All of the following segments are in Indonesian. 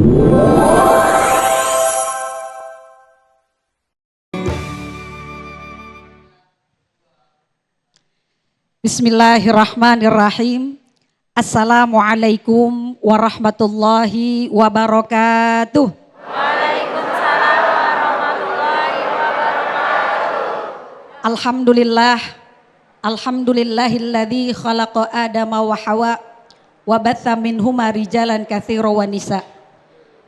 Bismillahirrahmanirrahim. Assalamualaikum warahmatullahi wabarakatuh. Waalaikumsalam warahmatullahi wabarakatuh. Alhamdulillah. Alhamdulillahilladzi khalaqa Adama wa Hawa wa batha minhuma rijalan katsira wa nisa.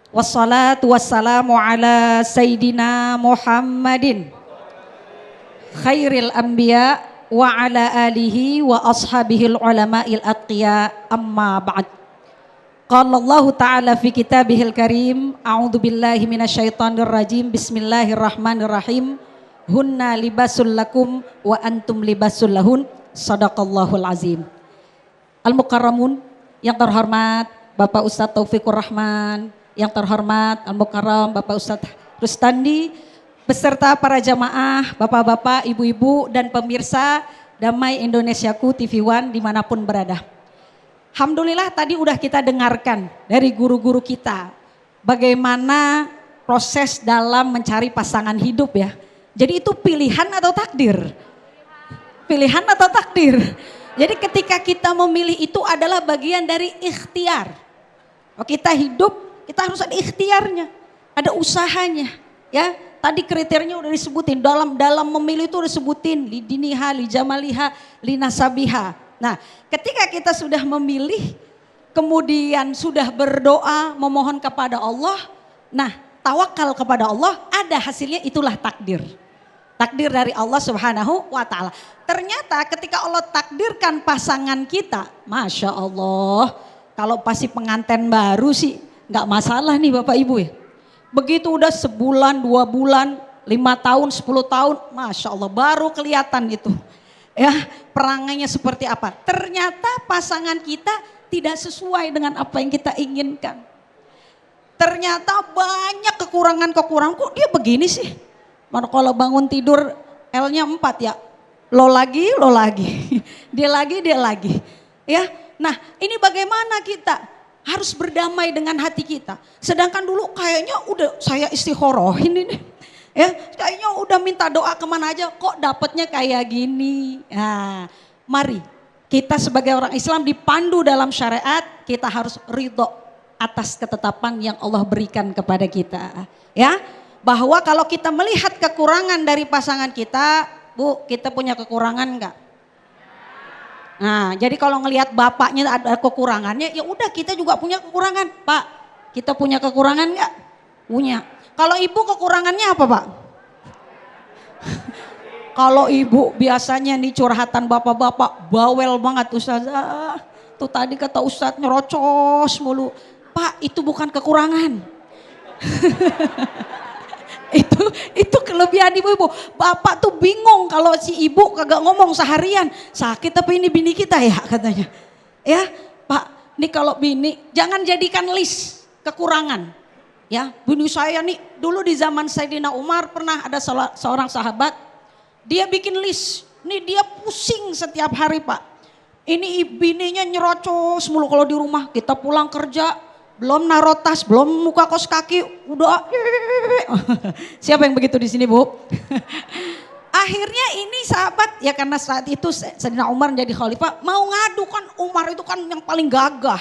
Wassalatu wassalamu ala sayyidina Muhammadin khairil anbiya wa ala alihi wa ashabihil ulama'il atqiya, amma ba'd. Qala Allah ta'ala fi kitabihil karim, a'udzu billahi minasyaitonir rajim, bismillahirrahmanirrahim. Hunna libasul lakum wa antum libasul lahun, sadaqallahul azim. Al-Mukarramun, yang terhormat Bapak Ustadz Taufikur Rahman, yang terhormat Al-Mukarram Bapak Ustadz Rustandi, beserta para jamaah, bapak-bapak, ibu-ibu, dan pemirsa Damai Indonesiaku TV One dimanapun berada. Alhamdulillah tadi udah kita dengarkan dari guru-guru kita bagaimana proses dalam mencari pasangan hidup ya. Jadi itu pilihan atau takdir? Pilihan atau takdir? Jadi ketika kita memilih itu adalah bagian dari ikhtiar. Kalau kita hidup, kita harus ada ikhtiarnya, ada usahanya ya. Tadi kriterianya udah disebutin, dalam memilih itu udah disebutin, lidiniha, lijamaliha, linasabiha. Nah ketika kita sudah memilih, kemudian sudah berdoa, memohon kepada Allah, nah tawakal kepada Allah, ada hasilnya, itulah takdir. Takdir dari Allah Subhanahu wa ta'ala. Ternyata ketika Allah takdirkan pasangan kita, Masya Allah, kalau pasti pengantin baru sih gak masalah nih Bapak Ibu ya. Begitu udah sebulan, 2 bulan, 5 tahun, 10 tahun, Masya Allah baru kelihatan itu. Ya perangainya seperti apa. Ternyata pasangan kita tidak sesuai dengan apa yang kita inginkan. Ternyata banyak kekurangan-kekurangan, kok dia begini sih. Mana kalau bangun tidur L-nya 4 ya. Lo lagi, dia lagi. Ya, nah ini bagaimana kita? Harus berdamai dengan hati kita. Sedangkan dulu kayaknya udah saya istikharah ini. Ya, kayaknya udah minta doa kemana aja kok dapatnya kayak gini. Nah, mari kita sebagai orang Islam dipandu dalam syariat, kita harus ridho atas ketetapan yang Allah berikan kepada kita. Ya, bahwa kalau kita melihat kekurangan dari pasangan kita, Bu, kita punya kekurangan enggak? Nah, jadi kalau ngelihat bapaknya ada kekurangannya, ya udah kita juga punya kekurangan. Pak, kita punya kekurangan nggak? Punya. Kalau ibu kekurangannya apa, Pak? Kalau ibu biasanya nih curhatan bapak-bapak bawel banget Ustazah. Tuh tadi kata Ustadz nyerocos mulu. Pak, itu bukan kekurangan. itu kelebihan ibu-ibu. Bapak tuh bingung kalau si ibu kagak ngomong seharian. Sakit tapi ini bini kita ya katanya. Ya Pak, nih kalau bini jangan jadikan list kekurangan. Ya bini saya nih dulu di zaman Sayyidina Umar pernah ada seorang sahabat. Dia bikin list. Nih dia pusing setiap hari Pak. Ini bininya nyerocos mulu kalau di rumah. Kita pulang kerja. Belum naruh tas, belum muka kos kaki, udah. Siapa yang begitu di sini Bu? Akhirnya ini sahabat, ya karena saat itu Sayyidina Umar menjadi khalifah, mau ngadu kan Umar itu kan yang paling gagah,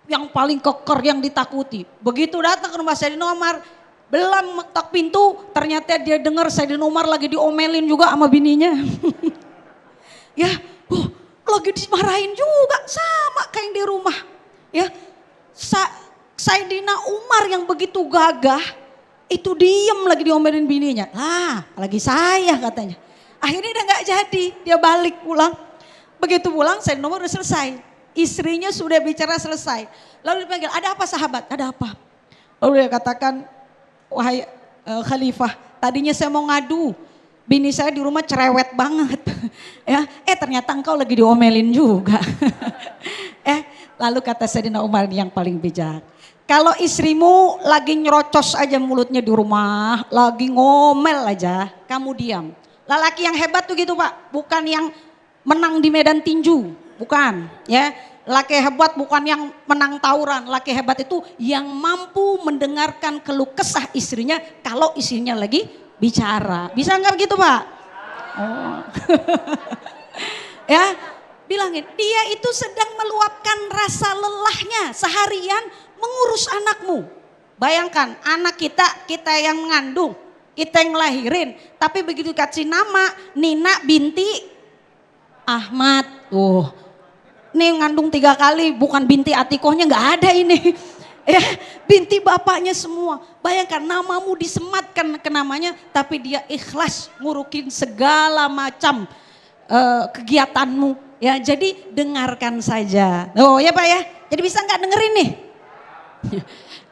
yang paling keker, yang ditakuti. Begitu datang ke rumah Sayyidina Umar, belum mengetok pintu, ternyata dia dengar Sayyidina Umar lagi diomelin juga sama bininya. Ya, lagi dimarahin juga, sama kayak yang di rumah. Ya. Sayyidina Umar yang begitu gagah itu diem lagi diomelin bininya. Lah lagi saya katanya. Akhirnya udah gak jadi, dia balik pulang. Begitu pulang Sayyidina Umar udah selesai. Istrinya sudah bicara selesai. Lalu dipanggil, ada apa sahabat? Ada apa? Lalu dia katakan, wahai khalifah, tadinya saya mau ngadu. Bini saya di rumah cerewet banget. Ya, ternyata engkau lagi diomelin juga. Lalu kata Sayyidina Umar yang paling bijak. Kalau istrimu lagi nyerocos aja mulutnya di rumah, lagi ngomel aja, kamu diam. Lelaki yang hebat tuh gitu Pak, bukan yang menang di medan tinju, bukan ya. Laki hebat bukan yang menang tawuran. Laki hebat itu yang mampu mendengarkan keluh kesah istrinya kalau istrinya lagi bicara. Bisa nggak begitu Pak? Oh. Ya, bilangin dia itu sedang meluapkan rasa lelahnya seharian mengurus anakmu. Bayangkan anak kita yang mengandung, kita yang ngelahirin. Tapi begitu kasih nama Nina binti Ahmad. Nih ngandung 3 kali, bukan binti Atikohnya nggak ada ini. Ya, binti bapaknya semua. Bayangkan namamu disematkan ke namanya, tapi dia ikhlas ngurukin segala macam kegiatanmu. Ya, jadi dengarkan saja. Oh ya Pak ya, jadi bisa nggak dengerin nih?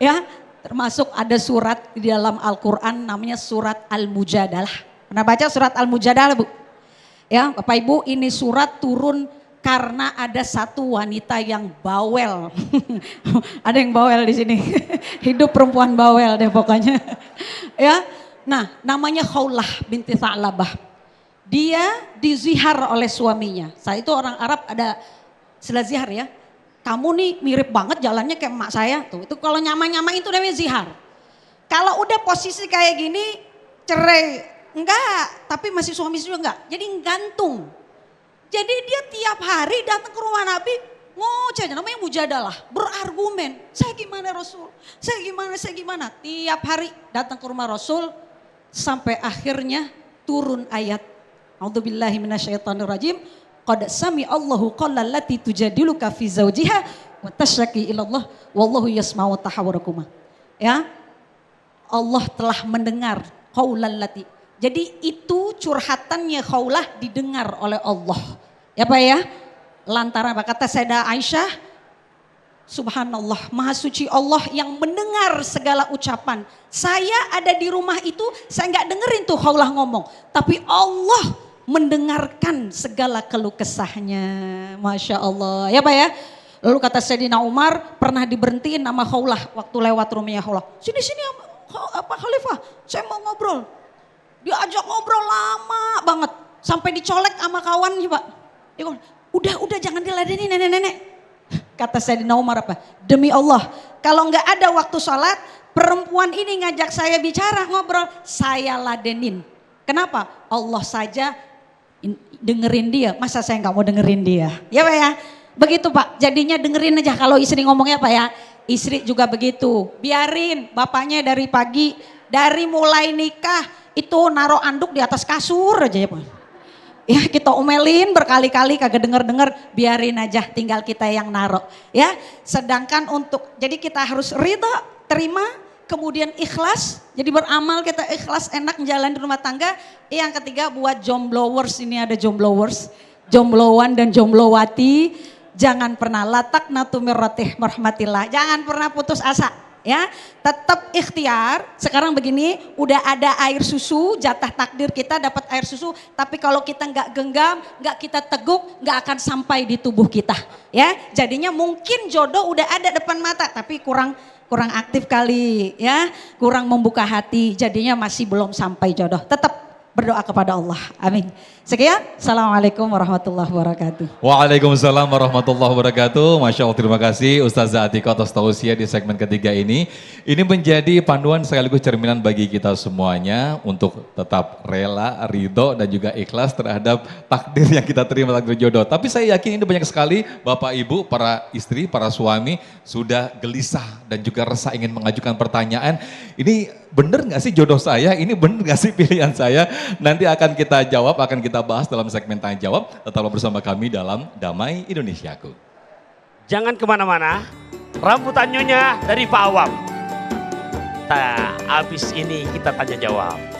Ya, termasuk ada surat di dalam Al-Quran namanya surat Al-Mujadalah. Pernah baca surat Al-Mujadalah Bu? Ya Bapak Ibu, ini surat turun karena ada satu wanita yang bawel. Ada yang bawel di sini. Hidup perempuan bawel deh pokoknya. Ya. Nah, namanya Khawlah binti Tha'labah. Dia dizihar oleh suaminya. Saat itu orang Arab ada istilah zihar ya. Kamu nih mirip banget jalannya kayak emak saya. Tuh, itu kalau nyama-nyama itu namanya zihar. Kalau udah posisi kayak gini cerai. Enggak, tapi masih suami juga enggak. Jadi gantung. Jadi dia tiap hari datang ke rumah Nabi ngoceh aja, namanya mujadalah, berargumen. Saya gimana Rasul? Saya gimana? Tiap hari datang ke rumah Rasul sampai akhirnya turun ayat. A'udzubillahi minasyaitonirrajim. Qad sami Allahu qala allati tujadiluka fi zawjiha wa tashtaki ila Allah wallahu yasma'u tahawurakuma. Ya. Allah telah mendengar qaulal lati. Jadi itu curhatannya Khawlah didengar oleh Allah. Ya Pak ya. Lantaran apa kata Sayyidah Aisyah, subhanallah, maha suci Allah yang mendengar segala ucapan. Saya ada di rumah itu, saya nggak dengerin tuh Khawlah ngomong. Tapi Allah mendengarkan segala keluh kesahnya. Masya Allah. Ya Pak ya. Lalu kata Sayyidina Umar pernah diberhentiin nama Khawlah waktu lewat rumahnya Khawlah. Sini apa Khalifah, saya mau ngobrol. Diajak ngobrol lama banget. Sampai dicolek sama kawannya Pak. Dia ngomong, udah jangan diladenin nenek-nenek. Kata Sayyidina Umar apa? Demi Allah, kalau nggak ada waktu sholat, perempuan ini ngajak saya bicara, ngobrol, saya ladenin. Kenapa? Allah saja dengerin dia, masa saya nggak mau dengerin dia? Ya Pak ya? Begitu Pak, jadinya dengerin aja kalau istri ngomongnya Pak ya. Istri juga begitu, biarin bapaknya dari pagi, dari mulai nikah, itu naruh anduk di atas kasur aja ya Pak. Ya kita omelin berkali-kali kagak denger-denger, biarin aja tinggal kita yang naruh. Ya, sedangkan jadi kita harus ridha, terima, kemudian ikhlas. Jadi beramal kita ikhlas, enak jalan di rumah tangga. Yang ketiga buat jomblowers, ini ada jomblowers, jomblowan dan jomblowati. Jangan pernah latak natumir ratih merahmatillah, jangan pernah putus asa. Ya, tetap ikhtiar. Sekarang begini, udah ada air susu, jatah takdir kita dapat air susu. Tapi kalau kita nggak genggam, nggak kita teguk, nggak akan sampai di tubuh kita. Ya, jadinya mungkin jodoh udah ada depan mata, tapi kurang aktif kali, ya, kurang membuka hati. Jadinya masih belum sampai jodoh. Tetap berdoa kepada Allah. Amin. Sekian. Assalamualaikum warahmatullahi wabarakatuh. Waalaikumsalam warahmatullahi wabarakatuh. Masya Allah, terima kasih Ustazah Atikah atas tausiah di segmen ketiga ini. Ini menjadi panduan sekaligus cerminan bagi kita semuanya untuk tetap rela, ridho dan juga ikhlas terhadap takdir yang kita terima, takdir jodoh. Tapi saya yakin ini banyak sekali Bapak Ibu, para istri, para suami sudah gelisah dan juga resah ingin mengajukan pertanyaan. Ini benar nggak sih jodoh saya? Ini benar nggak sih pilihan saya? Nanti akan kita jawab, akan kita bahas dalam segmen tanya jawab. Tetaplah bersama kami dalam Damai Indonesiaku. Jangan kemana-mana, rambutan nyonya dari Pak Awam. Nah, habis ini kita tanya jawab.